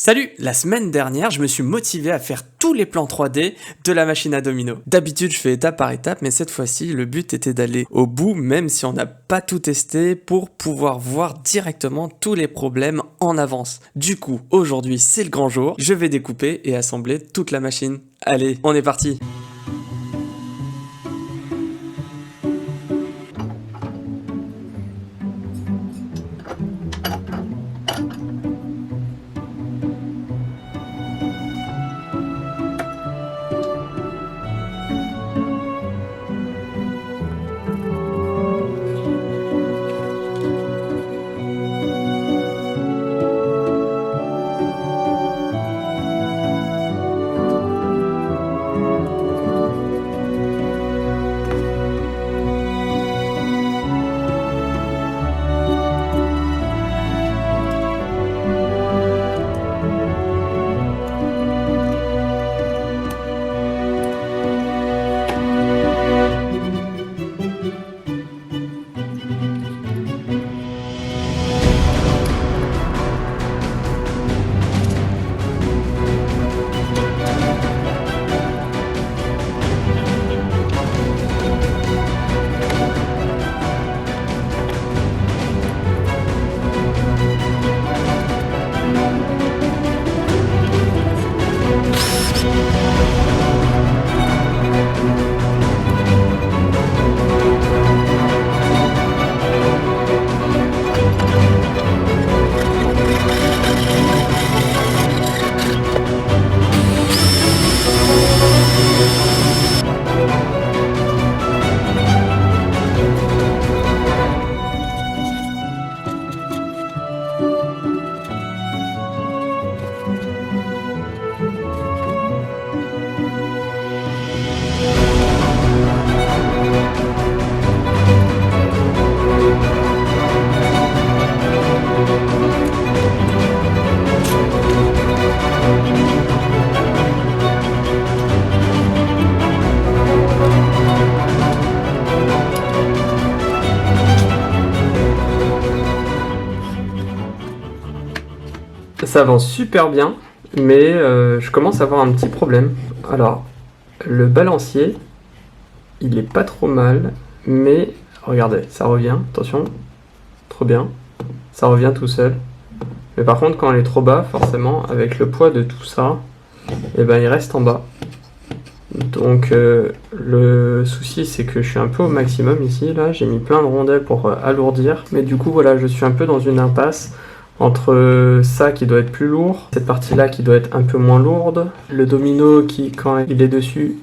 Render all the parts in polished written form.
Salut! La semaine dernière, je me suis motivé à faire tous les plans 3D de la machine à domino. D'habitude, je fais étape par étape, mais cette fois-ci, le but était d'aller au bout, même si on n'a pas tout testé, pour pouvoir voir directement tous les problèmes en avance. Du coup, aujourd'hui, c'est le grand jour. Je vais découper et assembler toute la machine. Allez, on est parti! Ça avance super bien, mais je commence à avoir un petit problème. Alors, le balancier, il est pas trop mal, mais regardez, ça revient, attention, trop bien, ça revient tout seul. Mais par contre, quand elle est trop bas, forcément, avec le poids de tout ça, eh ben, il reste en bas. Donc, le souci, c'est que je suis un peu au maximum ici, là, j'ai mis plein de rondelles pour alourdir, mais du coup, voilà, je suis un peu dans une impasse entre ça qui doit être plus lourd, cette partie-là qui doit être un peu moins lourde, le domino qui, quand il est dessus,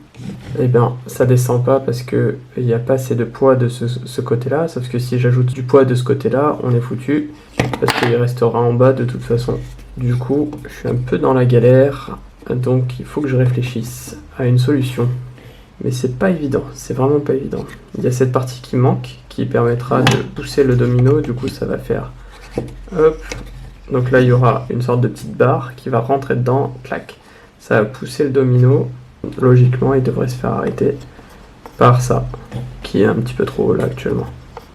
eh bien, ça descend pas parce qu'il n'y a pas assez de poids de ce côté-là, sauf que si j'ajoute du poids de ce côté-là, on est foutu, parce qu'il restera en bas de toute façon. Du coup, je suis un peu dans la galère, donc il faut que je réfléchisse à une solution. Mais c'est pas évident, c'est vraiment pas évident. Il y a cette partie qui manque, qui permettra de pousser le domino, du coup ça va faire... Hop, donc là il y aura une sorte de petite barre qui va rentrer dedans, clac, ça va pousser le domino, logiquement il devrait se faire arrêter par ça, qui est un petit peu trop haut là actuellement.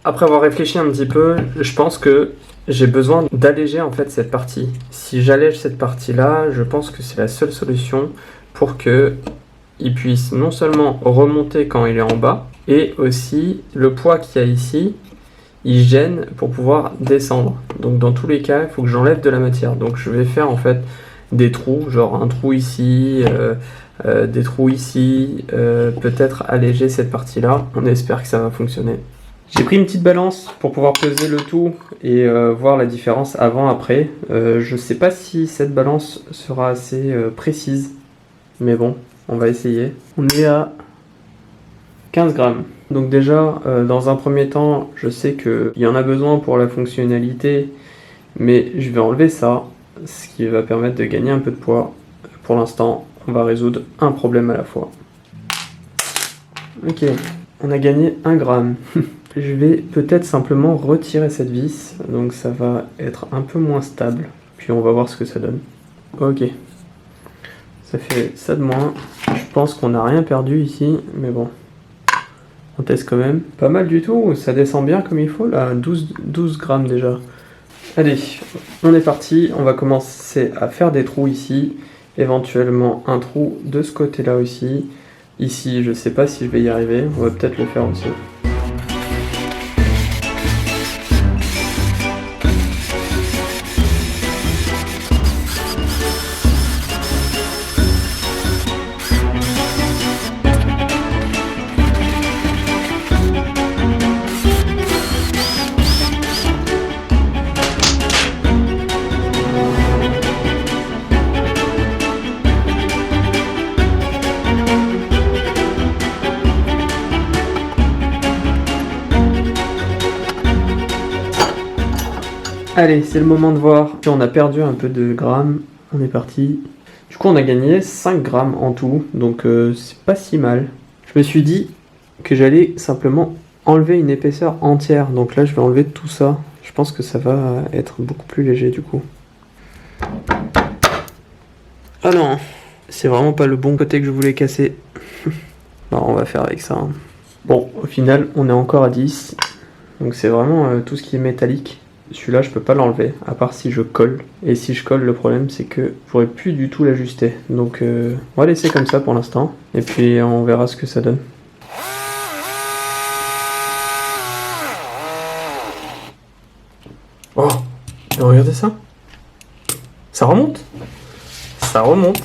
Après avoir réfléchi un petit peu, je pense que j'ai besoin d'alléger en fait cette partie. Si j'allège cette partie là, je pense que c'est la seule solution pour que il puisse non seulement remonter quand il est en bas, et aussi le poids qu'il y a ici, il gêne pour pouvoir descendre. Donc dans tous les cas, il faut que j'enlève de la matière. Donc je vais faire en fait des trous, genre un trou ici, des trous ici, peut-être alléger cette partie-là. On espère que ça va fonctionner. J'ai pris une petite balance pour pouvoir peser le tout et voir la différence avant-après. Je sais pas si cette balance sera assez précise, mais bon, on va essayer. On est à 15 grammes. Donc déjà, dans un premier temps, je sais qu'il y en a besoin pour la fonctionnalité, mais je vais enlever ça, ce qui va permettre de gagner un peu de poids. Pour l'instant, on va résoudre un problème à la fois. Ok, on a gagné 1 gramme. Je vais peut-être simplement retirer cette vis, donc ça va être un peu moins stable, puis on va voir ce que ça donne. Ok, ça fait ça de moins. Je pense qu'on n'a rien perdu ici, mais bon. On teste quand même. Pas mal du tout, ça descend bien comme il faut là, 12 grammes déjà. Allez, on est parti, on va commencer à faire des trous ici, éventuellement un trou de ce côté-là aussi. Ici, je sais pas si je vais y arriver, on va peut-être le faire aussi. Allez, c'est le moment de voir. Puis on a perdu un peu de grammes. On est parti. Du coup, on a gagné 5 grammes en tout. Donc, c'est pas si mal. Je me suis dit que j'allais simplement enlever une épaisseur entière. Donc là, je vais enlever tout ça. Je pense que ça va être beaucoup plus léger du coup. Ah non, c'est vraiment pas le bon côté que je voulais casser. Bon, on va faire avec ça. Hein. Bon, au final, on est encore à 10. Donc c'est vraiment tout ce qui est métallique. Celui-là, je peux pas l'enlever, à part si je colle. Et si je colle, le problème, c'est que je pourrais plus du tout l'ajuster. Donc, on va laisser comme ça pour l'instant. Et puis, on verra ce que ça donne. Oh, regardez ça. Ça remonte. Ça remonte.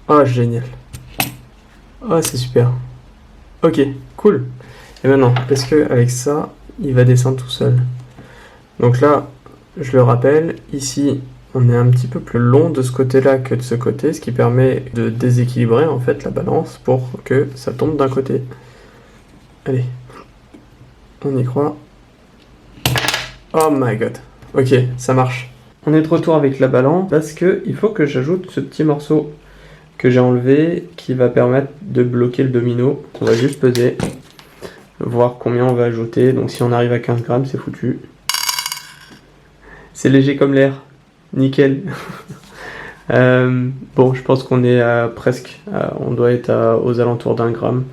Oh, génial. Oh, c'est super. Ok, cool. Et maintenant, est-ce que avec ça, il va descendre tout seul? Donc là, je le rappelle, ici, on est un petit peu plus long de ce côté-là que de ce côté, ce qui permet de déséquilibrer en fait la balance pour que ça tombe d'un côté. Allez, on y croit. Oh my god. Ok, ça marche. On est de retour avec la balance parce que il faut que j'ajoute ce petit morceau que j'ai enlevé qui va permettre de bloquer le domino. On va juste peser, voir combien on va ajouter. Donc si on arrive à 15 grammes, c'est foutu. C'est léger comme l'air. Nickel. Bon, je pense qu'on est à presque. On doit être aux alentours d'1 gramme.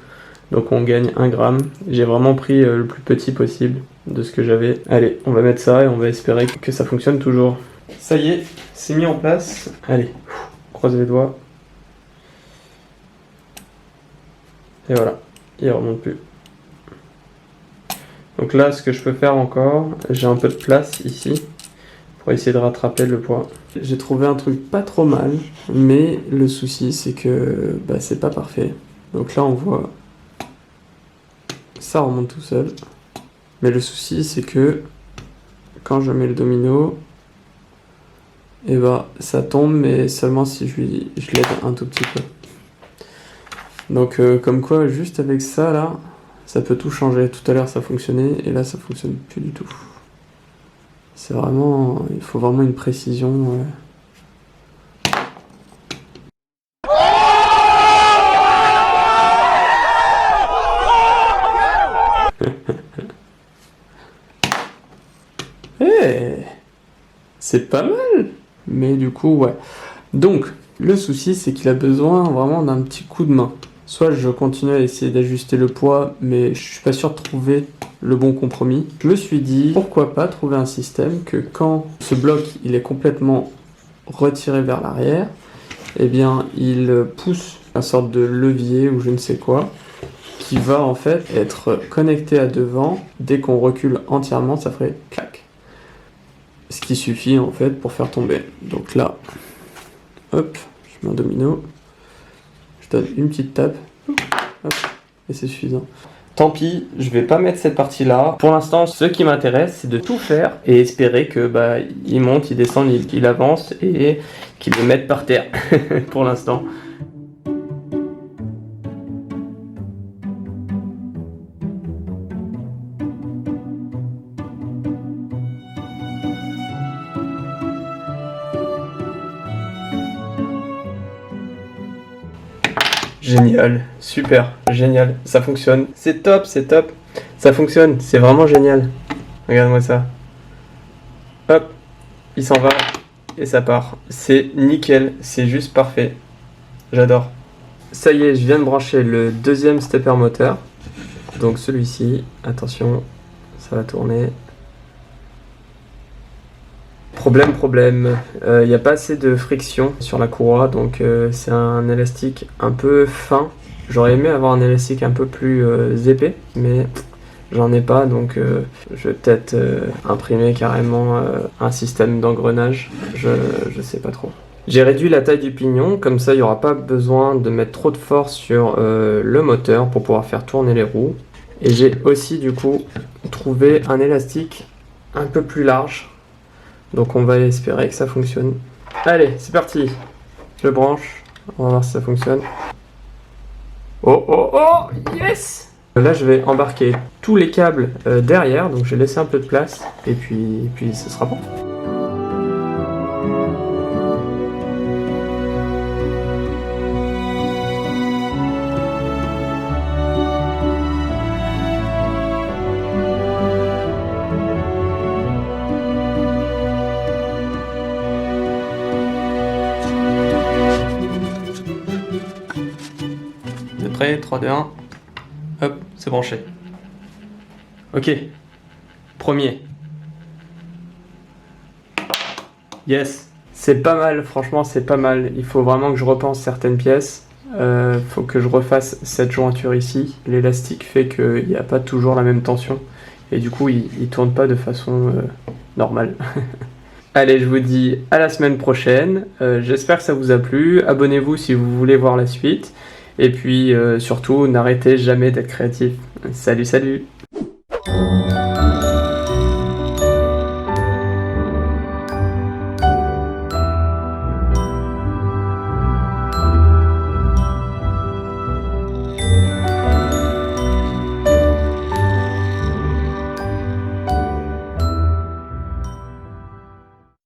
Donc on gagne 1 gramme. J'ai vraiment pris le plus petit possible de ce que j'avais. Allez, on va mettre ça et on va espérer que ça fonctionne toujours. Ça y est, c'est mis en place. Allez, croise les doigts. Et voilà, il remonte plus. Donc là, ce que je peux faire encore, j'ai un peu de place ici. Pour essayer de rattraper le poids. J'ai trouvé un truc pas trop mal, mais le souci c'est que c'est pas parfait. Donc là on voit, ça remonte tout seul. Mais le souci c'est que quand je mets le domino, et ça tombe, mais seulement si je l'aide un tout petit peu. Donc comme quoi, juste avec ça là, ça peut tout changer. Tout à l'heure ça fonctionnait, et là ça fonctionne plus du tout. C'est vraiment, il faut vraiment une précision. Hey, c'est pas mal. Mais du coup, ouais. Donc, le souci, c'est qu'il a besoin vraiment d'un petit coup de main. Soit je continue à essayer d'ajuster le poids, mais je suis pas sûr de trouver le bon compromis. Je me suis dit, pourquoi pas trouver un système que quand ce bloc il est complètement retiré vers l'arrière, eh bien il pousse une sorte de levier ou je ne sais quoi, qui va en fait être connecté à devant. Dès qu'on recule entièrement, ça ferait clac. Ce qui suffit en fait pour faire tomber. Donc là, hop, je mets un domino. Je donne une petite tape, hop, et c'est suffisant. Tant pis, je vais pas mettre cette partie-là. Pour l'instant, ce qui m'intéresse, c'est de tout faire et espérer que il monte, il descend, il avance et qu'il le mette par terre pour l'instant. Génial, super, génial, ça fonctionne, c'est top, ça fonctionne, c'est vraiment génial. Regarde-moi ça. Hop, il s'en va et ça part. C'est nickel, c'est juste parfait. J'adore. Ça y est, je viens de brancher le deuxième stepper moteur. Donc celui-ci, attention, ça va tourner. Problème, il n'y a pas assez de friction sur la courroie, donc c'est un élastique un peu fin. J'aurais aimé avoir un élastique un peu plus épais, mais j'en ai pas, donc je vais peut-être imprimer carrément un système d'engrenage, je sais pas trop. J'ai réduit la taille du pignon, comme ça il n'y aura pas besoin de mettre trop de force sur le moteur pour pouvoir faire tourner les roues. Et j'ai aussi du coup trouvé un élastique un peu plus large, donc on va espérer que ça fonctionne. Allez, c'est parti, je branche, on va voir si ça fonctionne. Oh, yes! Là je vais embarquer tous les câbles derrière, donc j'ai laissé un peu de place, et puis ce sera bon. Prêt, 3, 2, 1, hop, c'est branché. Ok, premier. Yes, c'est pas mal, franchement c'est pas mal. Il faut vraiment que je repense certaines pièces. Faut que je refasse cette jointure ici. L'élastique fait qu'il n'y a pas toujours la même tension. Et du coup il tourne pas de façon normale. Allez, je vous dis à la semaine prochaine. J'espère que ça vous a plu. Abonnez-vous si vous voulez voir la suite. Et puis surtout, n'arrêtez jamais d'être créatif. Salut, salut!